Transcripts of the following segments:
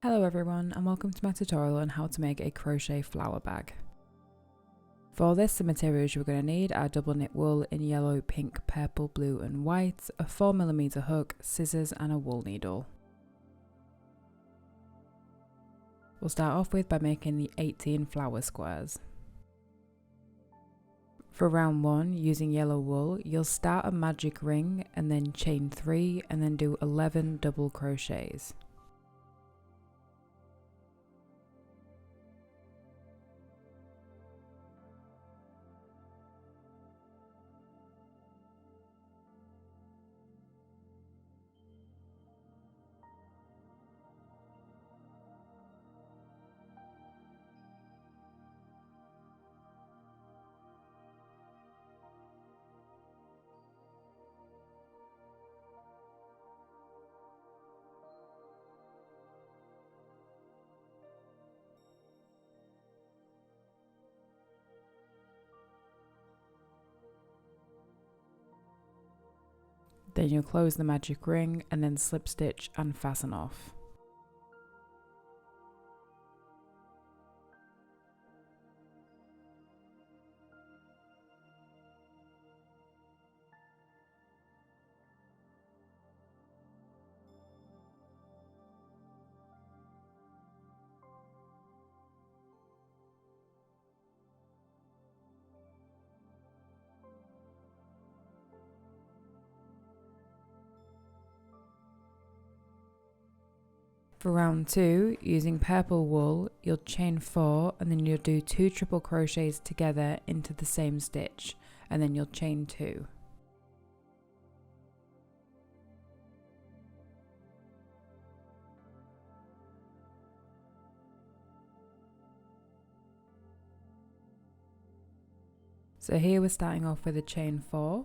Hello everyone and welcome to my tutorial on how to make a crochet flower bag. For this, the materials you're going to need are double knit wool in yellow, pink, purple, blue and white, a 4mm hook, scissors and a wool needle. We'll start off by making the 18 flower squares. For round 1, using yellow wool, you'll start a magic ring and then chain 3 and then do 11 double crochets. Then you'll close the magic ring and then slip stitch and fasten off. For round 2, using purple wool, you'll chain 4 and then you'll do 2 triple crochets together into the same stitch and then you'll chain 2. So here we're starting off with a chain 4.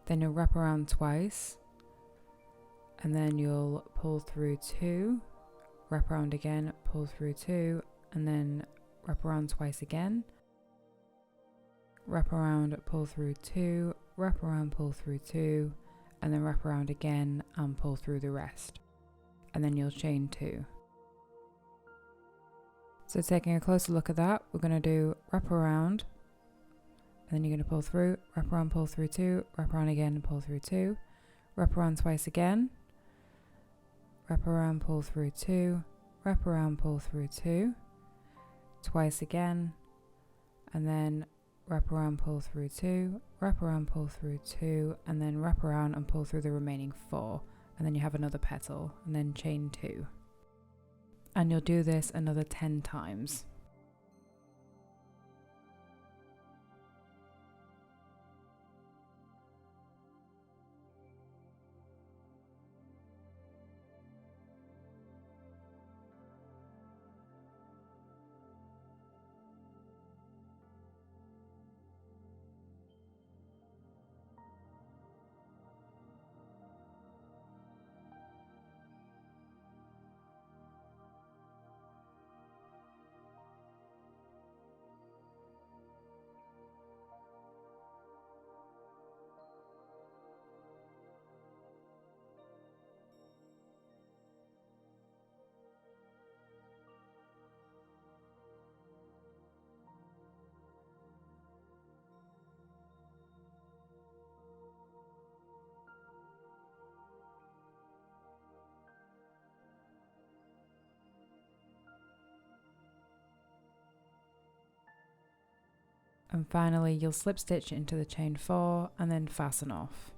Then you'll wrap around twice and then you'll pull through 2, wrap around again, pull through 2 and then wrap around twice again, wrap around, pull through 2, wrap around, pull through 2 and then wrap around again and pull through the rest, and then you'll chain 2. So taking a closer look at that, we're going to do wrap around, and then you're going to pull through, wrap around, pull through 2, wrap around again, pull through 2, wrap around twice again, wrap around, pull through 2, wrap around, pull through 2, twice again, and then wrap around, pull through 2, wrap around, pull through 2, and then wrap around and pull through the remaining 4, and then you have another petal, and then chain 2. And you'll do this another 10 times. And finally you'll slip stitch into the chain 4 and then fasten off.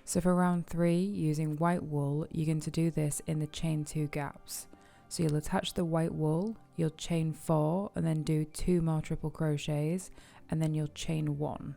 So for round 3, using white wool, you're going to do this in the chain 2 gaps. So you'll attach the white wool, you'll chain 4 and then do 2 more triple crochets and then you'll chain 1.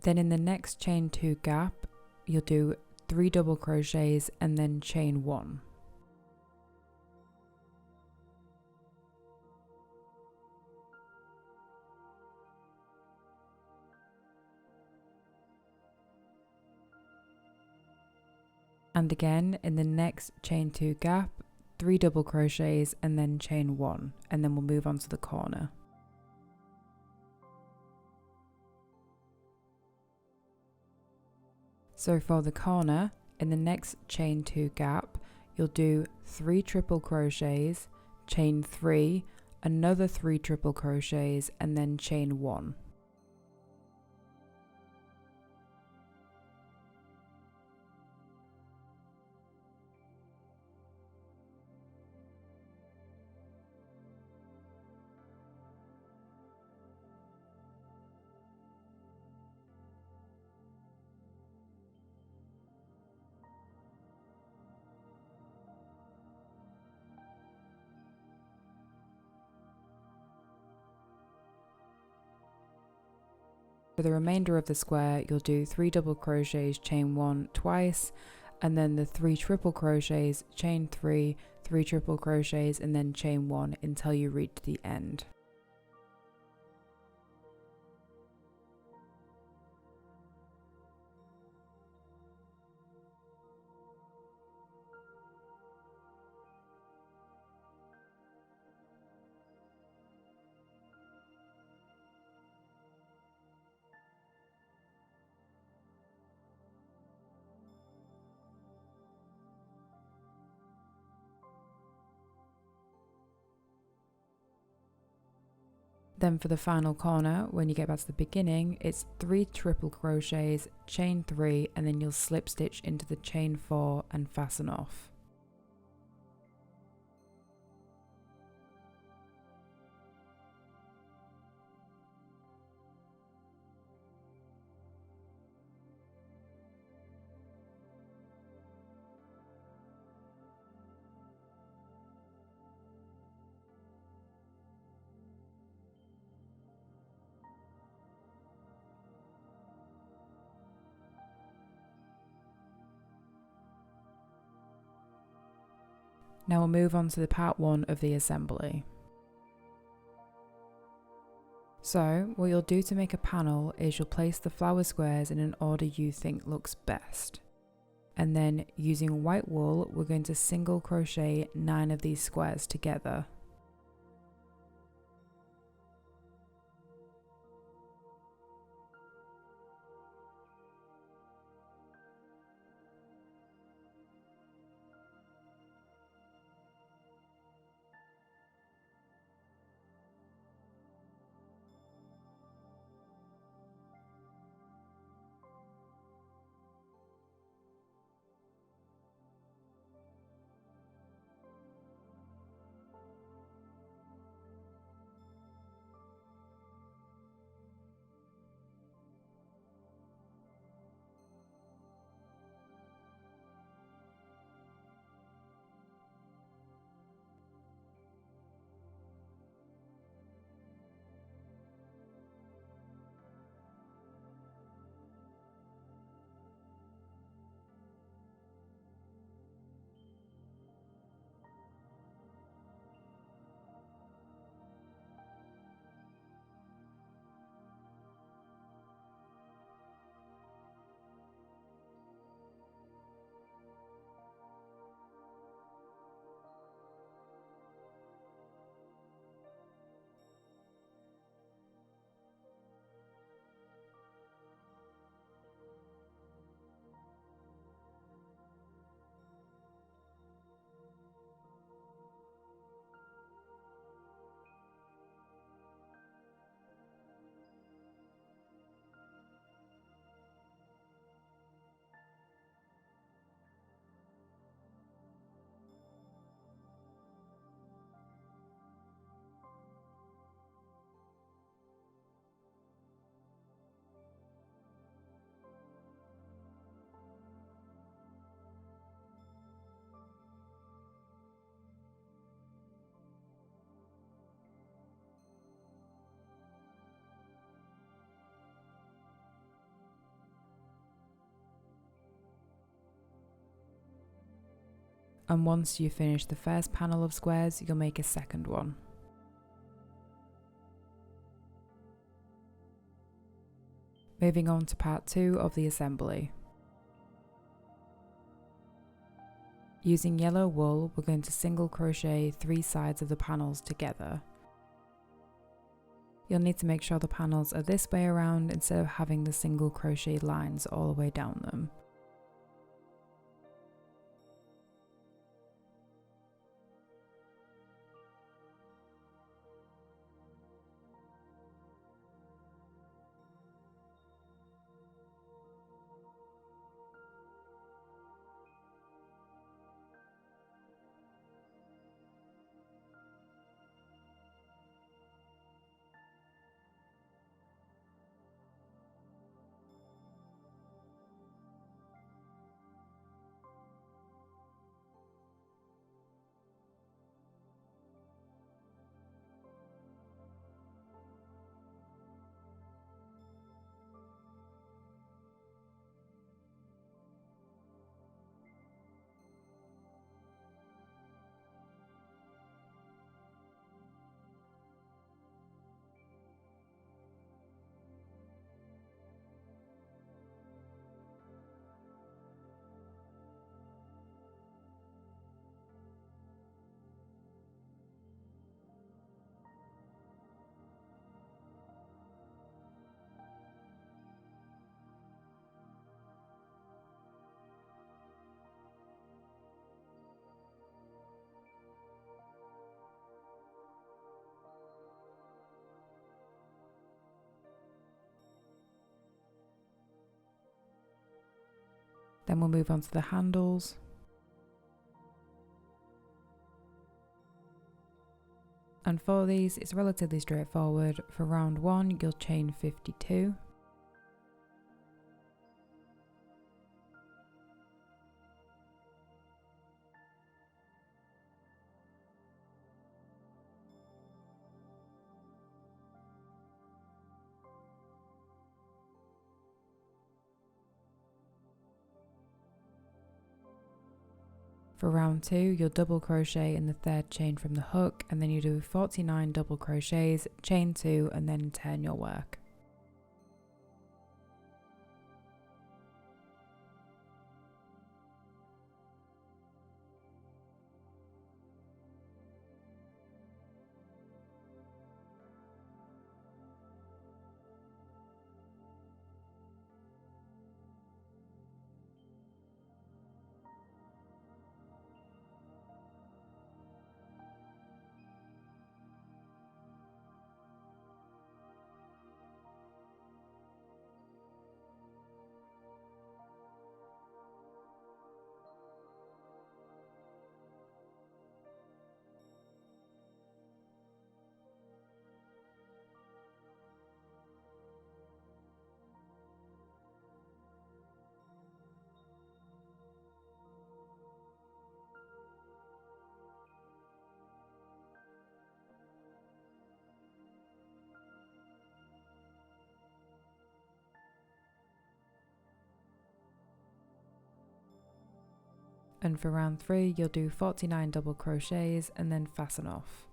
Then in the next chain 2 gap, you'll do 3 double crochets and then chain 1. And again in the next chain 2 gap, 3 double crochets and then chain 1, and then we'll move on to the corner. So for the corner, in the next chain 2 gap, you'll do 3 triple crochets, chain 3, another 3 triple crochets and then chain 1. For the remainder of the square, you'll do 3 double crochets, chain 1 twice, and then the 3 triple crochets, chain 3, 3 triple crochets and then chain 1 until you reach the end. Then for the final corner, when you get back to the beginning, it's 3 triple crochets, chain 3, and then you'll slip stitch into the chain 4 and fasten off. Now we'll move on to the part 1 of the assembly. So what you'll do to make a panel is you'll place the flower squares in an order you think looks best. And then using white wool, we're going to single crochet 9 of these squares together. And once you finish the first panel of squares, you'll make a second one. Moving on to part 2 of the assembly. Using yellow wool, we're going to single crochet 3 sides of the panels together. You'll need to make sure the panels are this way around instead of having the single crochet lines all the way down them. Then we'll move on to the handles. And for these, it's relatively straightforward. For round 1, you'll chain 52. For round 2, you'll double crochet in the 3rd chain from the hook, and then you do 49 double crochets, chain 2, and then turn your work. And for round 3, you'll do 49 double crochets and then fasten off.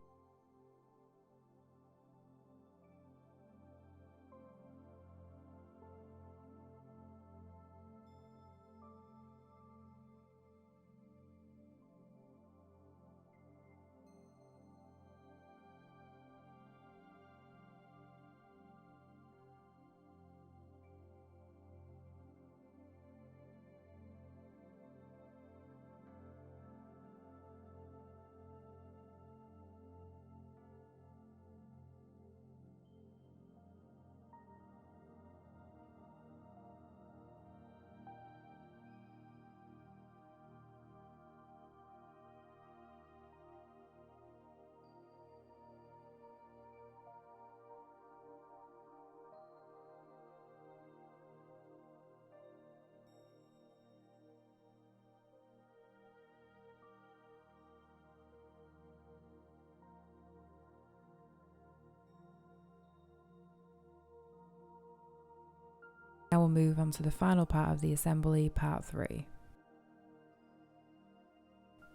Now we'll move on to the final part of the assembly, part 3.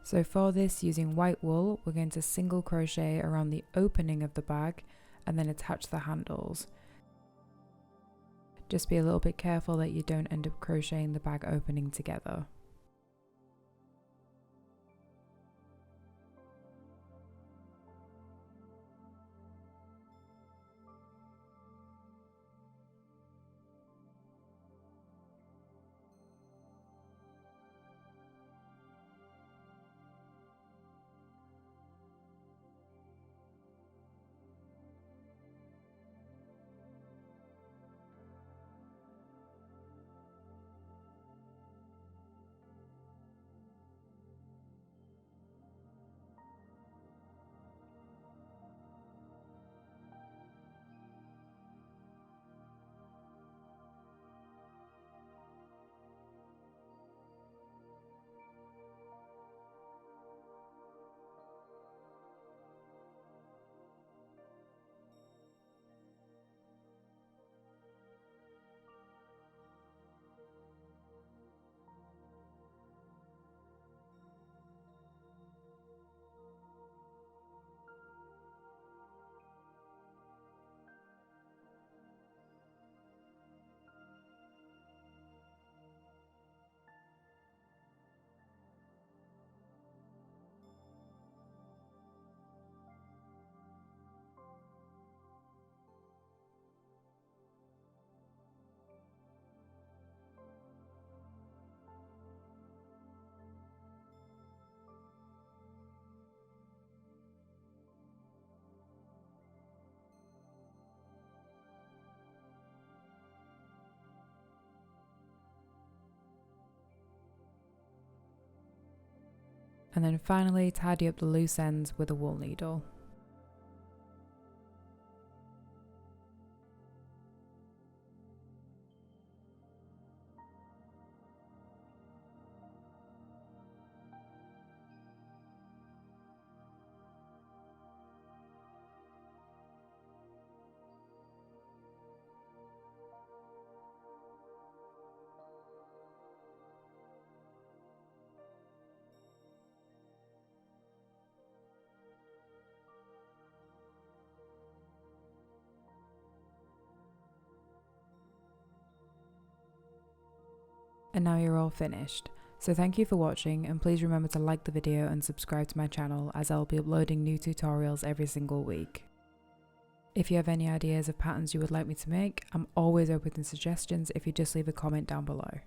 So for this, using white wool, we're going to single crochet around the opening of the bag and then attach the handles. Just be a little bit careful that you don't end up crocheting the bag opening together. And then finally tidy up the loose ends with a wool needle. And now you're all finished. So thank you for watching, and please remember to like the video and subscribe to my channel, as I'll be uploading new tutorials every single week. If you have any ideas of patterns you would like me to make, I'm always open to suggestions if you just leave a comment down below.